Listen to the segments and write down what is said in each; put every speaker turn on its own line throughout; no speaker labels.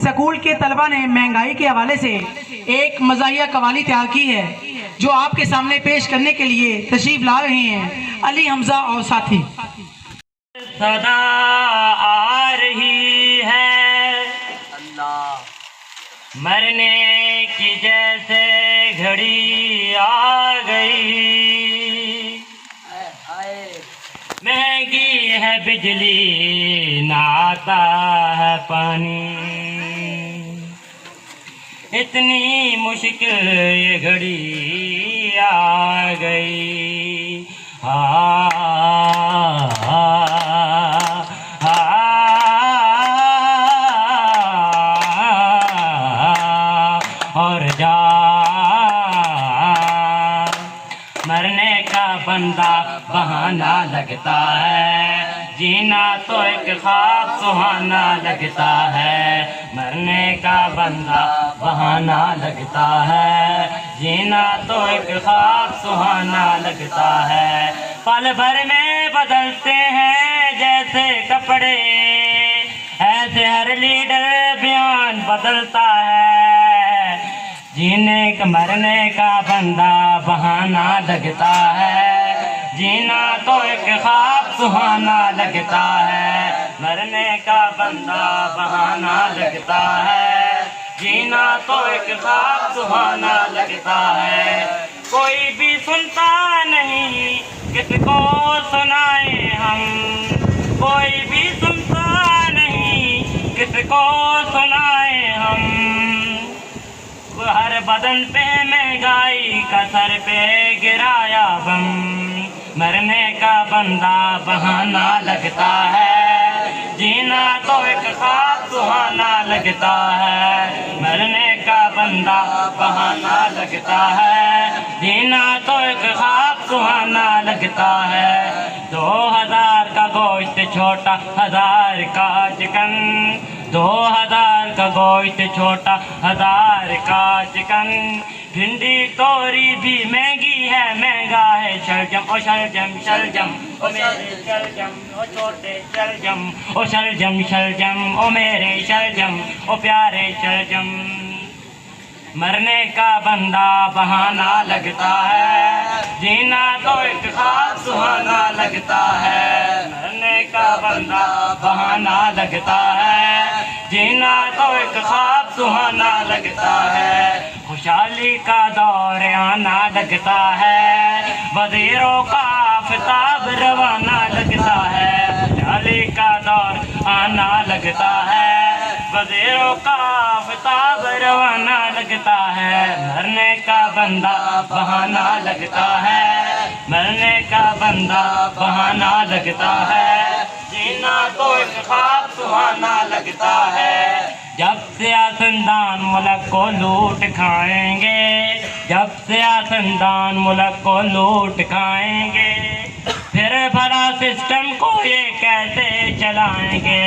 School के तलबा ने महंगाई के हवाले से एक मज़ाहिया कवाली तैयार की है जो आपके सामने पेश करने के लिए तशरीफ ला रहे हैं अली हमजा और साथी।
सदा आ रही है मरने की जैसे घड़ी आ गई, महंगी है बिजली ना आता है पानी, इतनी मुश्किल ये घड़ी आ गई। और जा मरने का बंदा बहाना लगता है, जीना तो एक ख्वाब सुहाना लगता है। मरने का बंदा बहाना लगता है, जीना तो एक ख्वाब सुहाना लगता है। पल भर में बदलते हैं जैसे कपड़े, ऐसे हर लीडर बयान बदलता है। जीने का मरने का बंदा बहाना लगता है, जीना तो एक ख्वाब सुहाना लगता है। मरने का बंदा बहाना लगता है, जीना तो एक ख्वाब सुहाना लगता है। कोई भी सुनता नहीं किसको सुनाए हम, कोई भी सुनता नहीं किसको सुनाए हम। हर बदन पे महंगाई का सर पे गिराया बम, मरने का बंदा बहाना लगता है, जीना तो एक ख्वाब सुहाना लगता है। मरने का बंदा बहाना लगता है, जीना तो एक ख्वाब सुहाना लगता है। 2000 का गोश्त छोटा 1000 का चिकन, 2000 का गोश्त छोटा 1000 का चिकन। भिंडी तोरी भी महंगी है, महंगा है शलजम ओ शलजम शलजम ओ मेरे शलजम ओ छोटे शलजम ओ शलजम शलजम ओ मेरे शलजम ओ प्यारे शलजम। मरने का बंदा बहाना लगता है, जीना तो एक ख्वाब सुहाना लगता है। मरने का बंदा बहाना लगता है, जीना तो एक ख्वाब सुहाना लगता है। खुशहाली का दौर आना लगता है, वज़ीरों का आफताब रवाना लगता है। खुशहाली का दौर आना लगता है, वज़ीरों का आफताब रवाना लगता है। मरने का बंदा बहाना लगता है, मरने का बंदा बहाना लगता है। जीना तो एक ख्वाब सुहाना लगता है। जब सियासतदान मुल्क को लूट खाएंगे, जब सियासतदान मुल्क को लूट खाएंगे, फिर भला सिस्टम को ये कैसे चलाएंगे,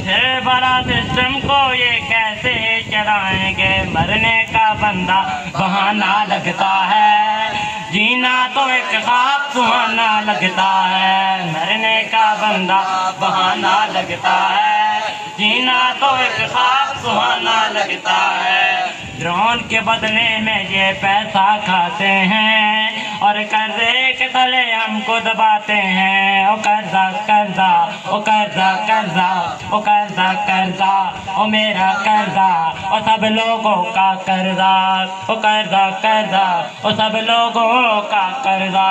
फिर भला सिस्टम को ये कैसे चलाएंगे। मरने का बंदा बहाना लगता है, जीना तो एक ख्वाब सुहाना लगता है। मरने का बंदा बहाना लगता है, जीना तो एक ख्वाब सुहाना लगता है। ड्रोन के बदले में ये पैसा खाते हैं और कर्जे के तले हमको दबाते हैं। ओ कर्जा कर्जा ओ कर्जा कर्जा ओ कर्जा कर्जा ओ मेरा कर्जा ओ सब लोगों का कर्जा ओ कर्जा कर्जा ओ सब लोगों का कर्जा।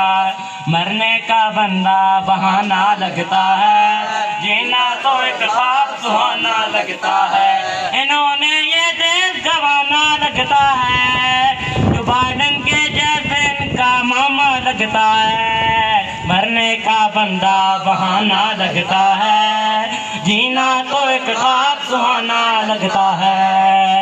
मरने का बंदा बहाना लगता है, जीना तो एक ख्वाब सुहाना लगता है। इन्होंने ये देश गंवाना लगता है, जो बाइडन के जैसे इनका मामा लगता है। मरने का बंदा बहाना लगता है, जीना तो एक ख्वाब सुहाना लगता है।